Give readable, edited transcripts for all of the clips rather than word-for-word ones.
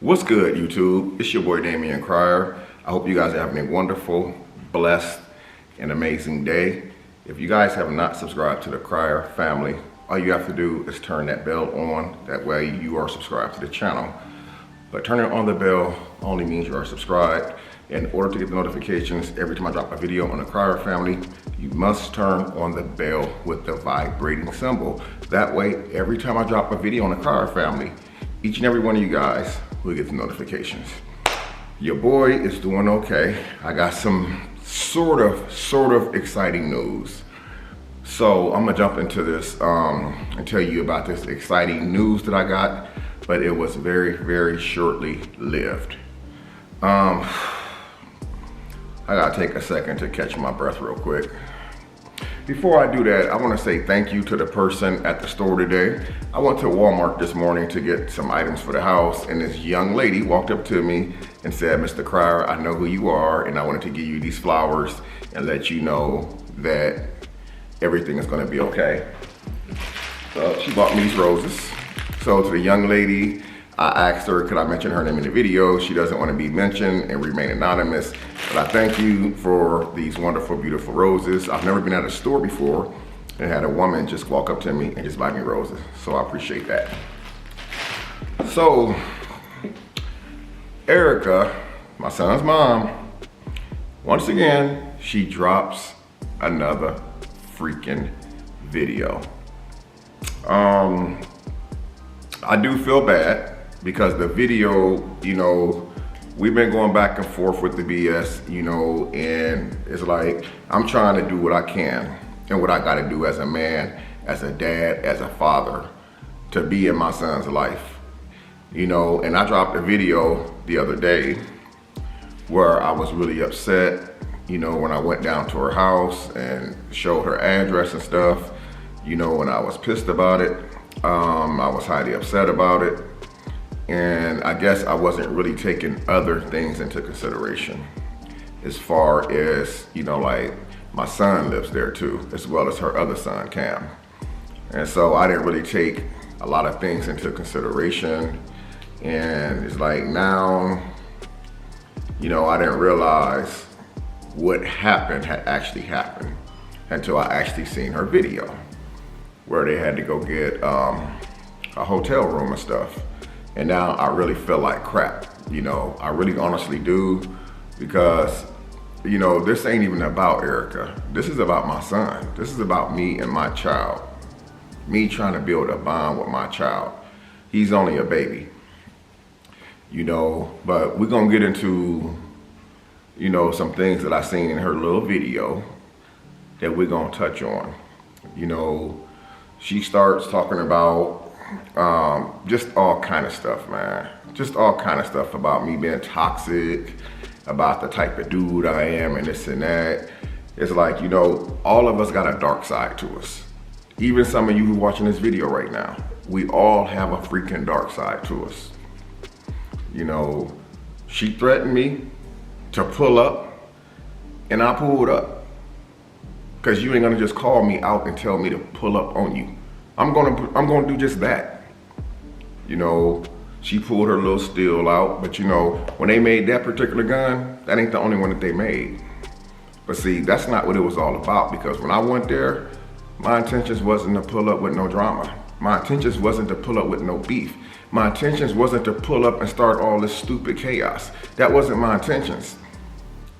What's good, YouTube? It's your boy Damion Crier. I hope you guys are having a wonderful, blessed, and amazing day. If you guys have not subscribed to the Crier family, all you have to do is turn that bell on. That way you are subscribed to the channel. But turning on the bell only means you are subscribed. In order to get the notifications every time I drop a video on the Crier family, you must turn on the bell with the vibrating symbol. That way, every time I drop a video on the Crier family, each and every one of you guys will get the notifications. Your boy is doing okay. I got some sort of exciting news. So I'm gonna jump into this and tell you about this exciting news that I got, but it was very shortly lived. I gotta take a second to catch my breath real quick. Before I do that, I wanna say thank you to the person at the store today. I went to Walmart this morning to get some items for the house, and this young lady walked up to me and said, "Mr. Crier, I know who you are, and I wanted to give you these flowers and let you know that everything is gonna be okay." So she bought me these roses. So to the young lady, I asked her, could I mention her name in the video? She doesn't want to be mentioned and remain anonymous, but I thank you for these wonderful, beautiful roses. I've never been at a store before and had a woman just walk up to me and just buy me roses, so I appreciate that. So, Erica, my son's mom, once again, she drops another freaking video. I do feel bad, because the video, we've been going back and forth with the BS, and it's like, I'm trying to do what I can and what I gotta do as a man, as a dad, as a father, to be in my son's life, and I dropped a video the other day where I was really upset, when I went down to her house and showed her address and stuff, and I was pissed about it. I was highly upset about it. And I guess I wasn't really taking other things into consideration, as far as, like my son lives there too, as well as her other son, Cam. And so I didn't really take a lot of things into consideration. And it's like now, I didn't realize what happened had actually happened until I actually seen her video where they had to go get a hotel room and stuff. And now I really feel like crap, I really honestly do, because, this ain't even about Erica. This is about my son. This is about me and my child. Me trying to build a bond with my child. He's only a baby, but we're gonna get into, some things that I seen in her little video that we're gonna touch on. She starts talking about just all kind of stuff, man. Just all kind of stuff about me being toxic, about the type of dude I am and this and that. It's like, all of us got a dark side to us. Even some of you who are watching this video right now, we all have a freaking dark side to us. She threatened me to pull up, and I pulled up. Cause you ain't gonna just call me out and tell me to pull up on you. I'm gonna do just that. She pulled her little steel out, but when they made that particular gun, that ain't the only one that they made. But see, that's not what it was all about, because when I went there, my intentions wasn't to pull up with no drama. My intentions wasn't to pull up with no beef. My intentions wasn't to pull up and start all this stupid chaos. That wasn't my intentions.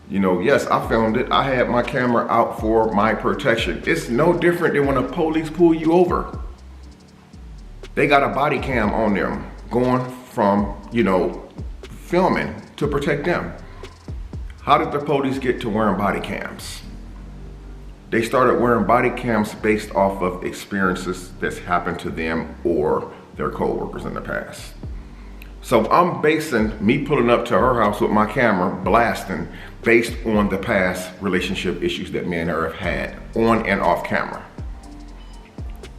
Yes, I filmed it. I had my camera out for my protection. It's no different than when a police pull you over. They got a body cam on them going from, filming to protect them. How did the police get to wearing body cams? They started wearing body cams based off of experiences that's happened to them or their co-workers in the past. So I'm basing me pulling up to her house with my camera blasting based on the past relationship issues that me and her have had on and off camera.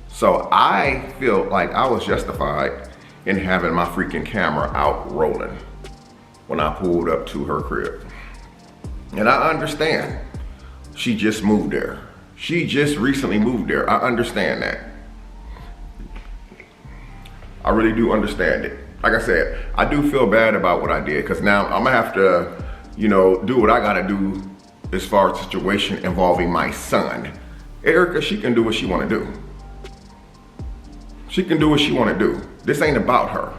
So I feel like I was justified in having my freaking camera out rolling when I pulled up to her crib. And I understand, she just moved there. She just recently moved there. I understand that. I really do understand it. like I said, I do feel bad about what I did, because now I'm gonna have to, you know, do what I gotta do as far as the situation involving my son. Erica, she can do what she wanna do. She can do what she wanna do. This ain't about her.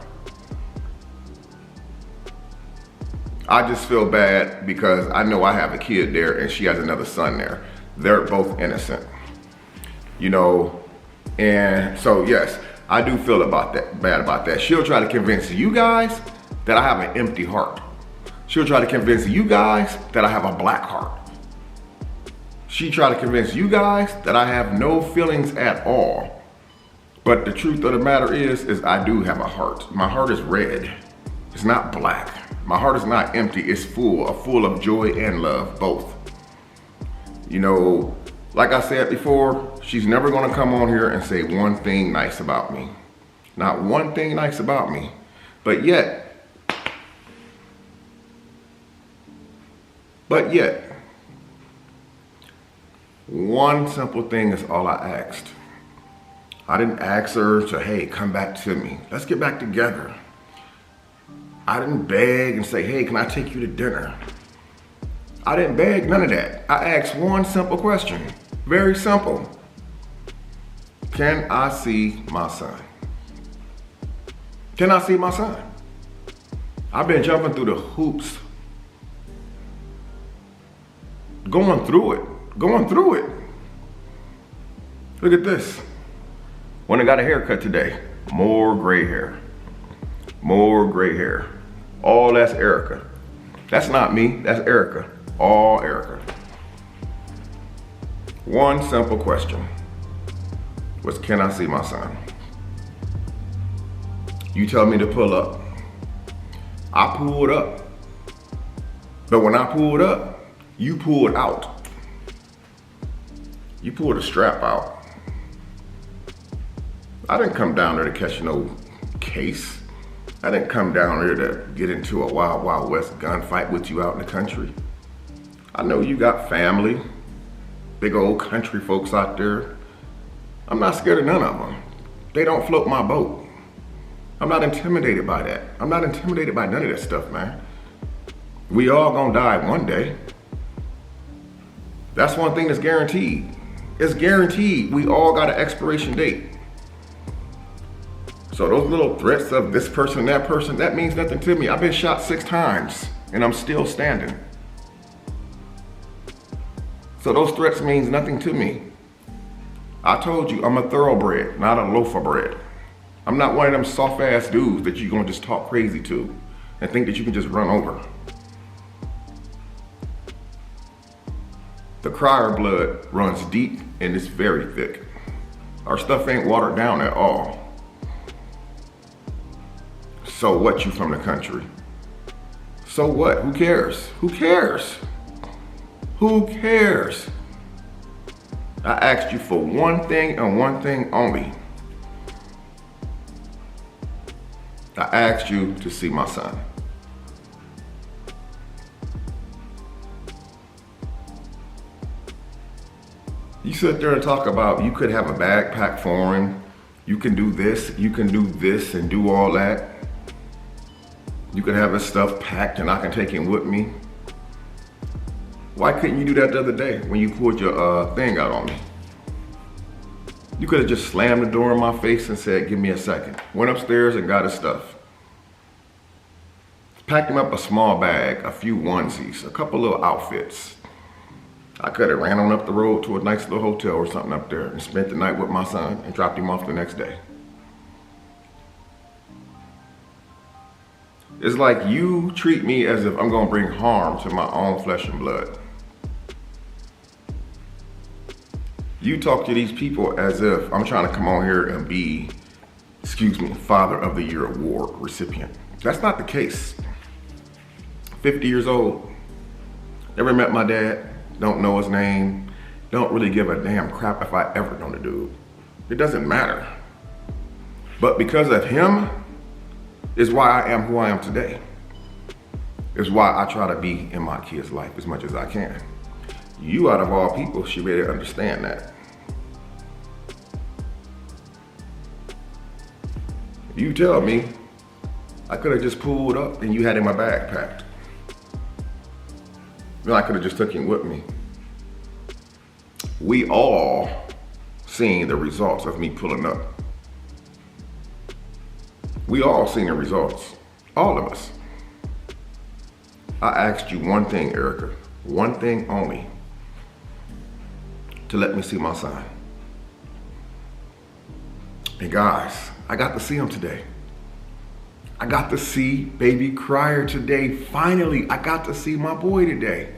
I just feel bad because I know I have a kid there and she has another son there. They're both innocent, you know, and so yes, I do feel bad about that. She'll try to convince you guys that I have an empty heart. She'll try to convince you guys that I have a black heart. She tried to convince you guys that I have no feelings at all. But the truth of the matter is I do have a heart. My heart is red. It's not black. My heart is not empty, it's full of joy and love, both. You know, like I said before, she's never gonna come on here and say one thing nice about me. Not one thing nice about me. But yet, one simple thing is all I asked. I didn't ask her to, hey, come back to me. Let's get back together. I didn't beg and say, hey, can I take you to dinner? I didn't beg, none of that. I asked one simple question, very simple. Can I see my son? Can I see my son? I've been jumping through the hoops, going through it. Look at this. When I got a haircut today, more gray hair. All that's Erica. That's not me, that's Erica. All Erica. One simple question was, can I see my son? You tell me to pull up. I pulled up. But when I pulled up, you pulled out. You pulled a strap out. I didn't come down there to catch no case. I didn't come down here to get into a wild, wild west gunfight with you out in the country. I know you got family, big old country folks out there. I'm not scared of none of them. They don't float my boat. I'm not intimidated by that. I'm not intimidated by none of that stuff, man. We all gonna die one day. That's one thing that's guaranteed. It's guaranteed. We all got an expiration date. So those little threats of this person, that means nothing to me. I've been shot 6 times and I'm still standing. So those threats means nothing to me. I told you, I'm a thoroughbred, not a loaf of bread. I'm not one of them soft ass dudes that you're gonna just talk crazy to and think that you can just run over. The crier blood runs deep and it's very thick. Our stuff ain't watered down at all. So what, you from the country? So what? Who cares? Who cares? Who cares? I asked you for one thing and one thing only. I asked you to see my son. You sit there and talk about you could have a backpack for him. You can do this and do all that. You could have his stuff packed and I can take him with me. Why couldn't you do that the other day when you pulled your thing out on me? You could have just slammed the door in my face and said, give me a second. Went upstairs and got his stuff. Packed him up a small bag, a few onesies, a couple little outfits. I could have ran on up the road to a nice little hotel or something up there and spent the night with my son and dropped him off the next day. It's like you treat me as if I'm gonna bring harm to my own flesh and blood. You talk to these people as if I'm trying to come on here and be, Father of the Year award recipient. That's not the case. 50 years old, never met my dad, don't know his name, don't really give a damn crap if I ever know the dude. It doesn't matter. But because of him, is why I am who I am today. Is why I try to be in my kid's life as much as I can. You, out of all people, should really understand that. You tell me I could have just pulled up and you had in my bag packed. Then I could have just took him with me. We all seen the results of me pulling up. We all seen the results, all of us. I asked you one thing, Erica, one thing only, to let me see my son. And guys, I got to see him today. I got to see baby Crier today. Finally, I got to see my boy today.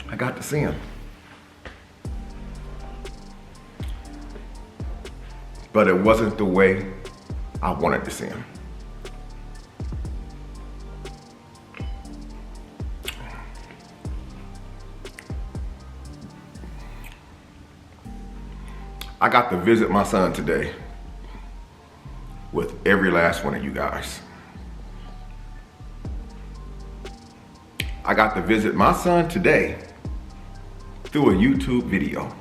I got to see him. But it wasn't the way I wanted to see him. I got to visit my son today with every last one of you guys. I got to visit my son today through a YouTube video.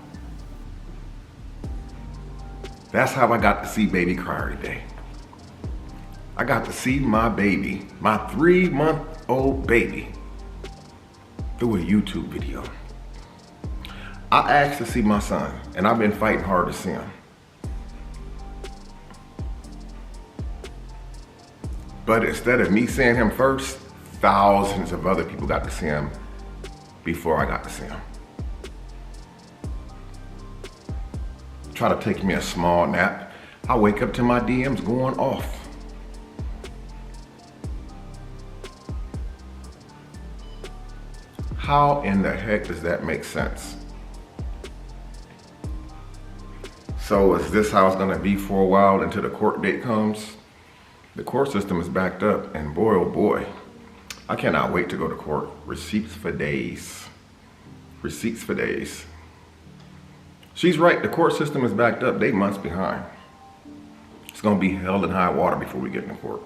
That's how I got to see baby Crier today. I got to see my baby, my 3-month-old baby, through a YouTube video. I asked to see my son, and I've been fighting hard to see him. But instead of me seeing him first, thousands of other people got to see him before I got to see him. Try to take me a small nap. I wake up to my DMs going off. How in the heck does that make sense? So is this how it's gonna be for a while until the court date comes? The court system is backed up, and boy, oh boy, I cannot wait to go to court. Receipts for days. Receipts for days. She's right, the court system is backed up. They months behind. It's gonna be hell in high water before we get into court.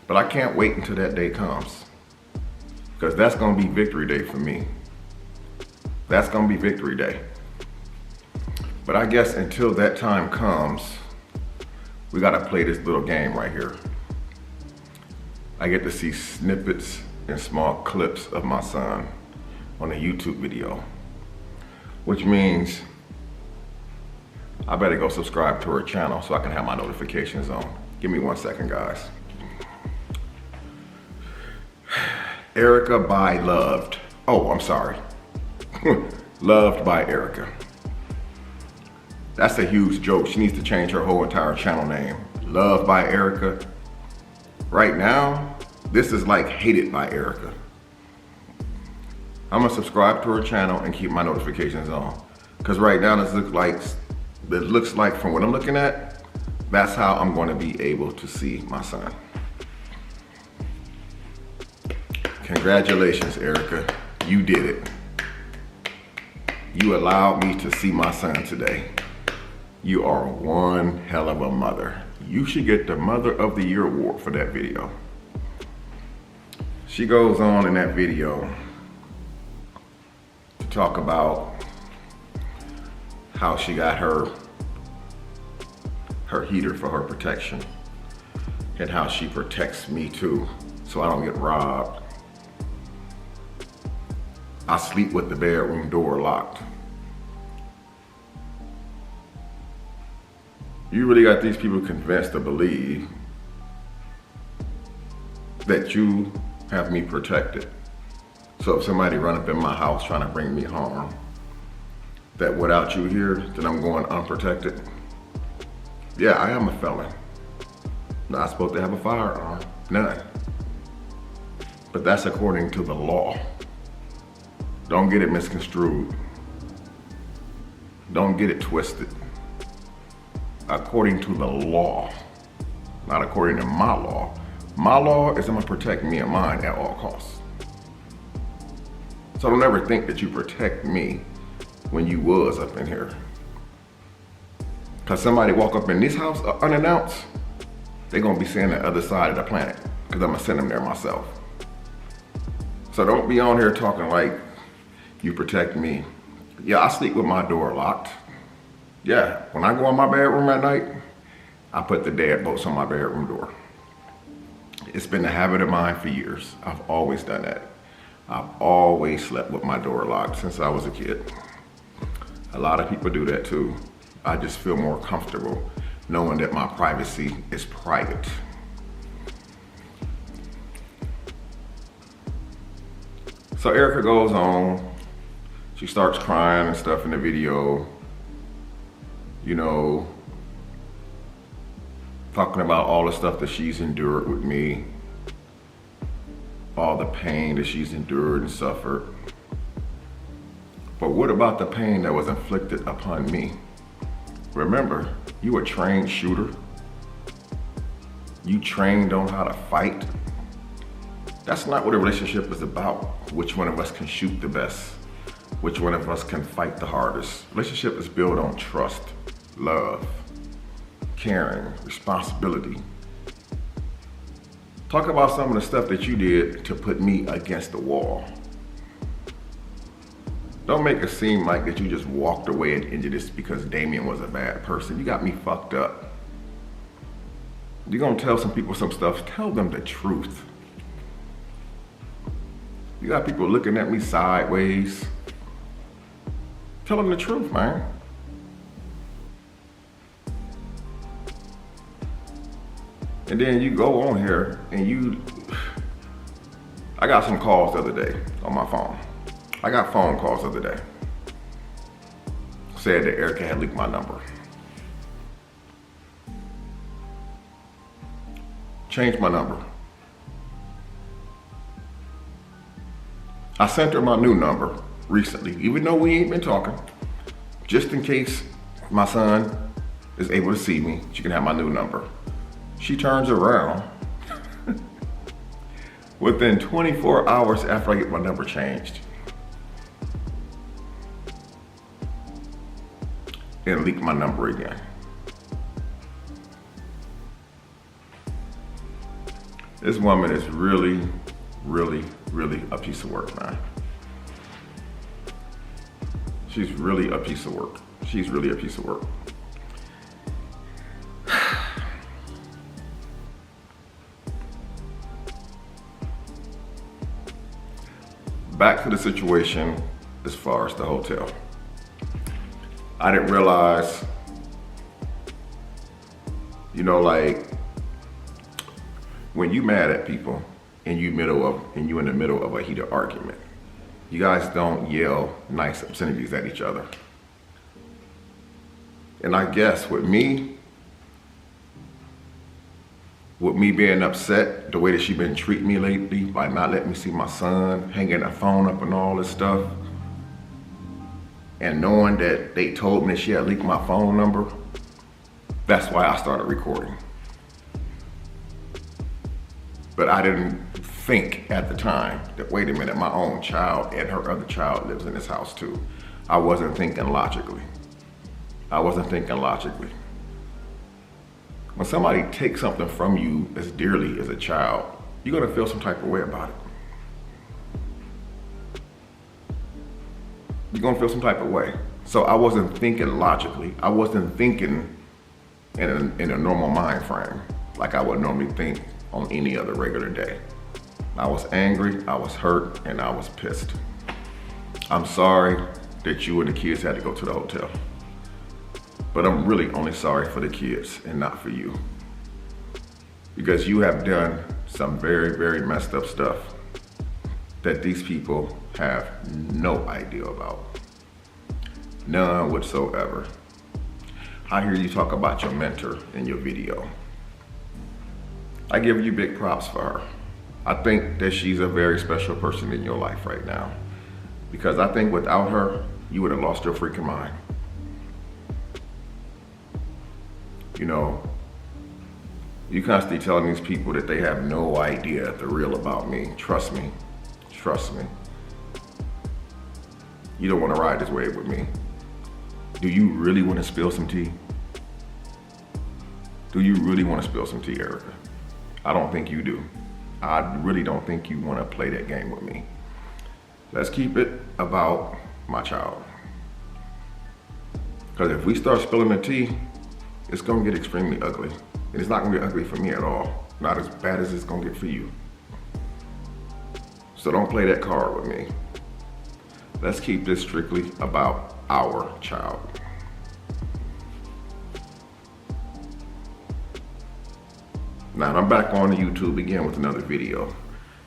But I can't wait until that day comes, because that's gonna be victory day for me. That's gonna be victory day. But I guess until that time comes, we gotta play this little game right here. I get to see snippets and small clips of my son on a YouTube video, which means I better go subscribe to her channel so I can have my notifications on. Give me 1 second, guys. Erica by Loved. Oh, I'm sorry. Loved by Erica. That's a huge joke. She needs to change her whole entire channel name. Loved by Erica. Right now, this is like Hated by Erica. I'm gonna subscribe to her channel and keep my notifications on. Because right now, this looks like from what I'm looking at, that's how I'm gonna be able to see my son. Congratulations, Erica. You did it. You allowed me to see my son today. You are one hell of a mother. You should get the Mother of the Year award for that video. She goes on in that video to talk about how she got her heater for her protection, and how she protects me too, so I don't get robbed. I sleep with the bedroom door locked. You really got these people convinced to believe that you have me protected. So if somebody run up in my house trying to bring me harm, that without you here, then I'm going unprotected. Yeah, I am a felon. Not supposed to have a firearm, none. But that's according to the law. Don't get it misconstrued. Don't get it twisted. According to the law, not according to my law. My law is I'm gonna protect me and mine at all costs. So don't ever think that you protect me when you was up in here. Cause somebody walk up in this house unannounced, they're gonna be seeing the other side of the planet, cause I'm gonna send them there myself. So don't be on here talking like you protect me. Yeah, I sleep with my door locked. Yeah, when I go in my bedroom at night, I put the deadbolts on my bedroom door. It's been a habit of mine for years. I've always done that. I've always slept with my door locked since I was a kid. A lot of people do that too. I just feel more comfortable knowing that my privacy is private. So Erica goes on, she starts crying and stuff in the video, you know, talking about all the stuff that she's endured with me, all the pain that she's endured and suffered. But what about the pain that was inflicted upon me? Remember, you a trained shooter. You trained on how to fight. That's not what a relationship is about. Which one of us can shoot the best? Which one of us can fight the hardest? Relationship is built on trust, love, caring, responsibility. Talk about some of the stuff that you did to put me against the wall. Don't make it seem like that you just walked away and ended this because Damion was a bad person. You got me fucked up. You're gonna tell some people some stuff, tell them the truth. You got people looking at me sideways. Tell them the truth, man. And then you go on here and I got some calls the other day on my phone. I got phone calls the other day. Said that Erica had leaked my number. Changed my number. I sent her my new number recently, even though we ain't been talking, just in case my son is able to see me, she can have my new number. She turns around within 24 hours after I get my number changed and leak my number again. This woman is really, really, really a piece of work, man. She's really a piece of work. She's really a piece of work. Back to the situation as far as the hotel. I didn't realize, you know, like when you mad at people and you in the middle of a heated argument, you guys don't yell nice obscenities at each other. And I guess with me being upset the way that she been treating me lately by not letting me see my son, hanging the phone up and all this stuff, and knowing that they told me that she had leaked my phone number, that's why I started recording. But I didn't think at the time that, wait a minute, my own child and her other child lives in this house too. I wasn't thinking logically. When somebody takes something from you as dearly as a child, you're gonna feel some type of way about it. You're gonna feel some type of way. So I wasn't thinking logically. I wasn't thinking in a normal mind frame like I would normally think on any other regular day. I was angry, I was hurt, and I was pissed. I'm sorry that you and the kids had to go to the hotel. But I'm really only sorry for the kids and not for you. Because you have done some very, very messed up stuff that these people have no idea about. None whatsoever. I hear you talk about your mentor in your video. I give you big props for her. I think that she's a very special person in your life right now. Because I think without her, you would have lost your freaking mind. You know, you constantly telling these people that they have no idea the real about me. Trust me. Trust me. You don't want to ride this wave with me. Do you really want to spill some tea? Do you really want to spill some tea, Erica? I don't think you do. I really don't think you want to play that game with me. Let's keep it about my child. Because if we start spilling the tea, it's gonna get extremely ugly. And it's not gonna get ugly for me at all. Not as bad as it's gonna get for you. So don't play that card with me. Let's keep this strictly about our child. Now I'm back on YouTube again with another video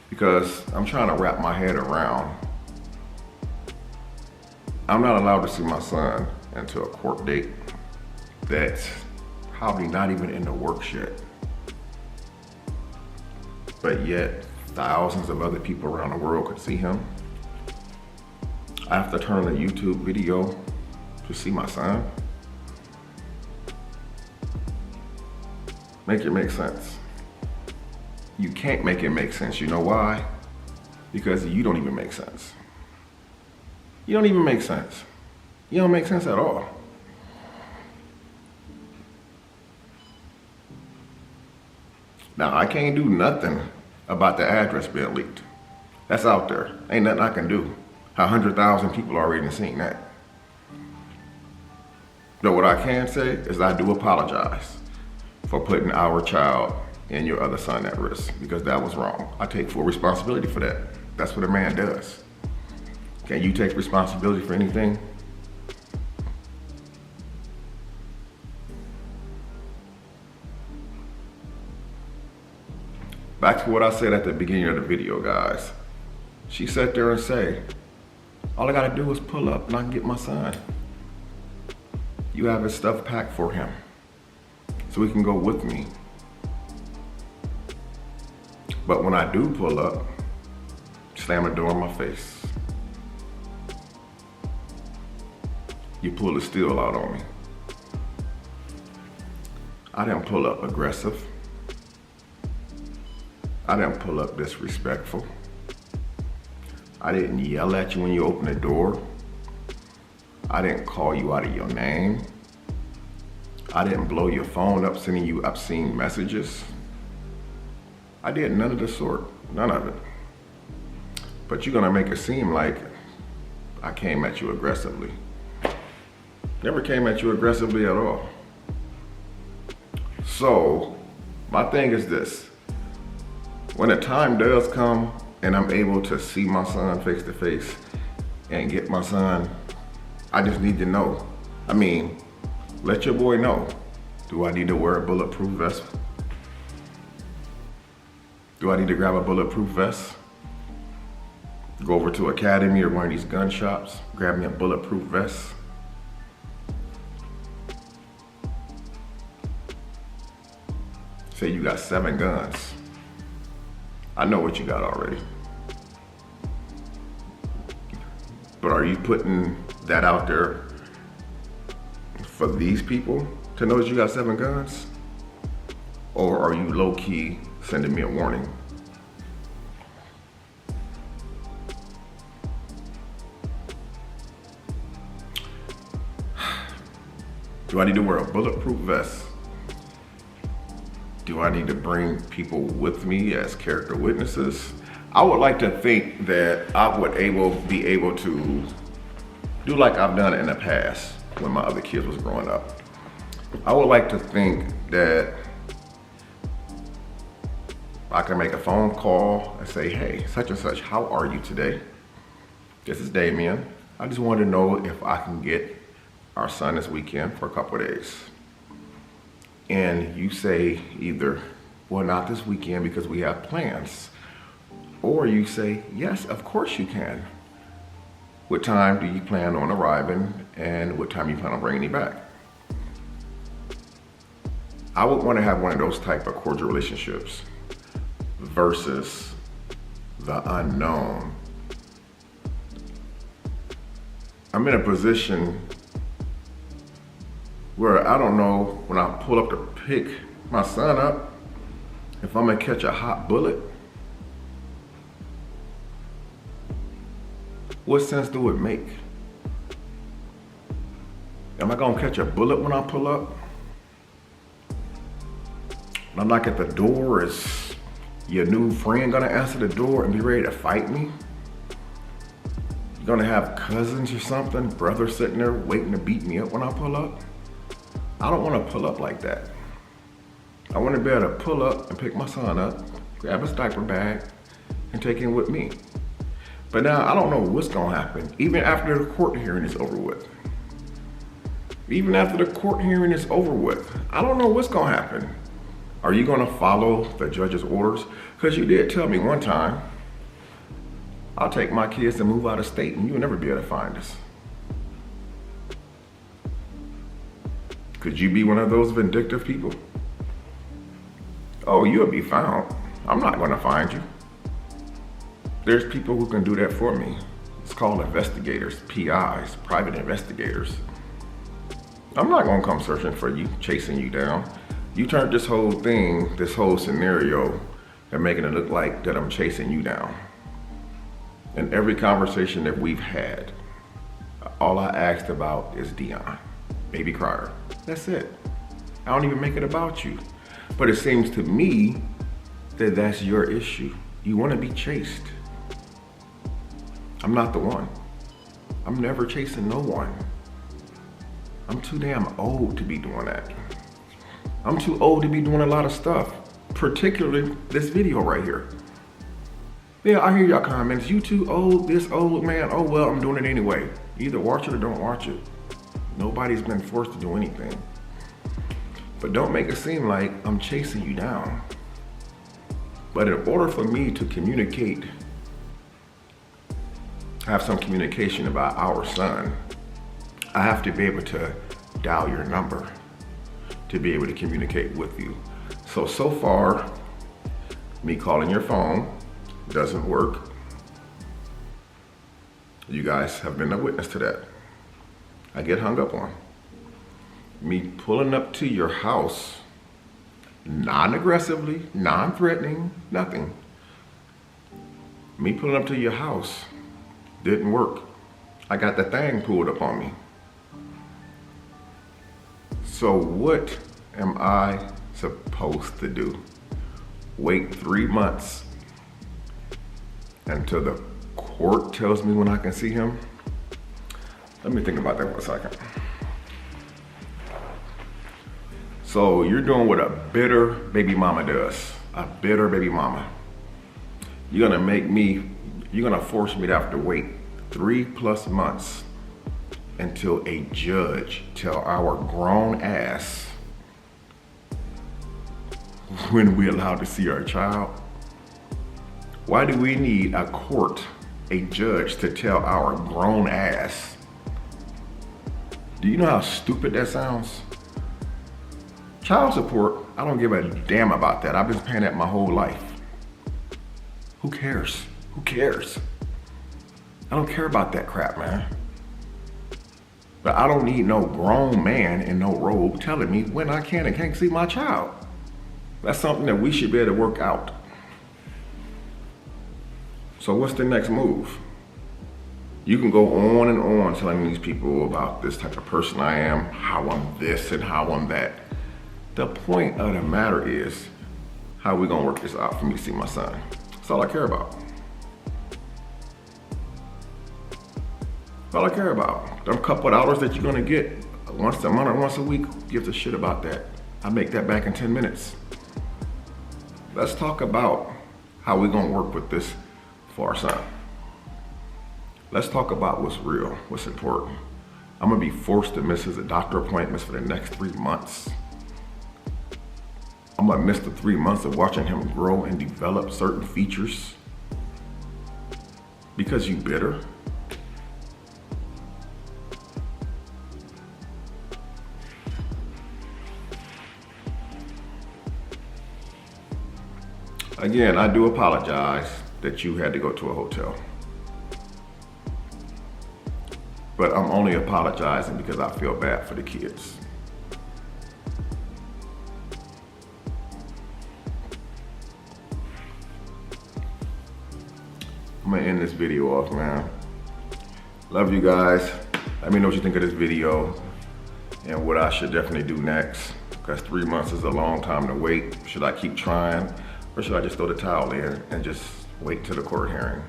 because I'm trying to wrap my head around. I'm not allowed to see my son until a court date that's probably not even in the works yet. But yet, thousands of other people around the world could see him. I have to turn on a YouTube video to see my son. Make it make sense. You can't make it make sense. You know why? Because you don't even make sense. You don't even make sense. You don't make sense at all. Now, I can't do nothing about the address being leaked. That's out there. Ain't nothing I can do. 100,000 people already seen that. But what I can say is I do apologize for putting our child and your other son at risk, because that was wrong. I take full responsibility for that. That's what a man does. Can you take responsibility for anything? Back to what I said at the beginning of the video, guys. She sat there and said, all I gotta do is pull up and I can get my son. You have his stuff packed for him so he can go with me. But when I do pull up, slam the door in my face. You pull the steel out on me. I didn't pull up aggressive. I didn't pull up disrespectful. I didn't yell at you when you opened the door. I didn't call you out of your name. I didn't blow your phone up sending you obscene messages. I did none of the sort, none of it. But you're gonna make it seem like I came at you aggressively. Never came at you aggressively at all. So, my thing is this. When the time does come and I'm able to see my son face to face and get my son, I just need to know. I mean, let your boy know. Do I need to wear a bulletproof vest? Do I need to grab a bulletproof vest? Go over to Academy or one of these gun shops, grab me a bulletproof vest? Say you got 7 guns. I know what you got already. But are you putting that out there for these people to know that you got 7 guns? Or are you low-key sending me a warning? Do I need to wear a bulletproof vest? Do I need to bring people with me as character witnesses? I would like to think that I would be able to do like I've done in the past when my other kids was growing up. I would like to think that I can make a phone call and say, hey, such and such, how are you today? This is Damion. I just wanted to know if I can get our son this weekend for a couple of days. And you say either, well, not this weekend because we have plans. Or you say, yes, of course you can. What time do you plan on arriving and what time you plan on bringing me back? I would want to have one of those type of cordial relationships versus the unknown. I'm in a position where I don't know when I pull up to pick my son up, if I'm gonna catch a hot bullet. What sense do it make? Am I gonna catch a bullet when I pull up? When I'm like at the door, is your new friend gonna answer the door and be ready to fight me? You're gonna have cousins or something, brothers sitting there waiting to beat me up when I pull up? I don't want to pull up like that. I want to be able to pull up and pick my son up, grab his diaper bag, and take him with me. But now I don't know what's gonna happen, even after the court hearing is over with. Even after the court hearing is over with, I don't know what's gonna happen. Are you gonna follow the judge's orders? Because you did tell me one time, I'll take my kids and move out of state and you'll never be able to find us. Could you be one of those vindictive people? Oh, you'll be found. I'm not gonna find you. There's people who can do that for me. It's called investigators, PIs, private investigators. I'm not gonna come searching for you, chasing you down. You turned this whole thing, this whole scenario, and making it look like that I'm chasing you down. In every conversation that we've had, all I asked about is Dion, baby crier. That's it. I don't even make it about you. But it seems to me that that's your issue. You wanna be chased. I'm not the one. I'm never chasing no one. I'm too damn old to be doing that. I'm too old to be doing a lot of stuff, particularly this video right here. Yeah, I hear y'all comments, you too old, this old, man, oh well, I'm doing it anyway. Either watch it or don't watch it. Nobody's been forced to do anything. But don't make it seem like I'm chasing you down. But in order for me to communicate, have some communication about our son, I have to be able to dial your number to be able to communicate with you. So far, me calling your phone doesn't work. You guys have been a witness to that. I get hung up on. Me pulling up to your house, non-aggressively, non-threatening, nothing. Me pulling up to your house didn't work. I got the thing pulled up on me. So what am I supposed to do? Wait 3 months until the court tells me when I can see him? Let me think about that for a second. So you're doing what a bitter baby mama does. A bitter baby mama. You're gonna force me to have to wait 3+ months until a judge tell our grown ass when we allowed to see our child. Why do we need a court, a judge to tell our grown ass? Do you know how stupid that sounds? Child support, I don't give a damn about that. I've been paying that my whole life. Who cares? Who cares? I don't care about that crap, man. But I don't need no grown man in no robe telling me when I can and can't see my child. That's something that we should be able to work out. So what's the next move? You can go on and on telling these people about this type of person I am, how I'm this and how I'm that. The point of the matter is, how we gonna work this out for me to see my son? That's all I care about. That's all I care about. Them couple of hours that you're gonna get once a month or once a week, who gives a shit about that? I make that back in 10 minutes. Let's talk about how we gonna work with this for our son. Let's talk about what's real, what's important. I'm gonna be forced to miss his doctor appointments for the next 3 months. I'm gonna miss the 3 months of watching him grow and develop certain features because you bitter. Again, I do apologize that you had to go to a hotel. But I'm only apologizing because I feel bad for the kids. I'm gonna end this video off, man. Love you guys. Let me know what you think of this video and what I should definitely do next, because 3 months is a long time to wait. Should I keep trying, or should I just throw the towel in and just wait till the court hearing?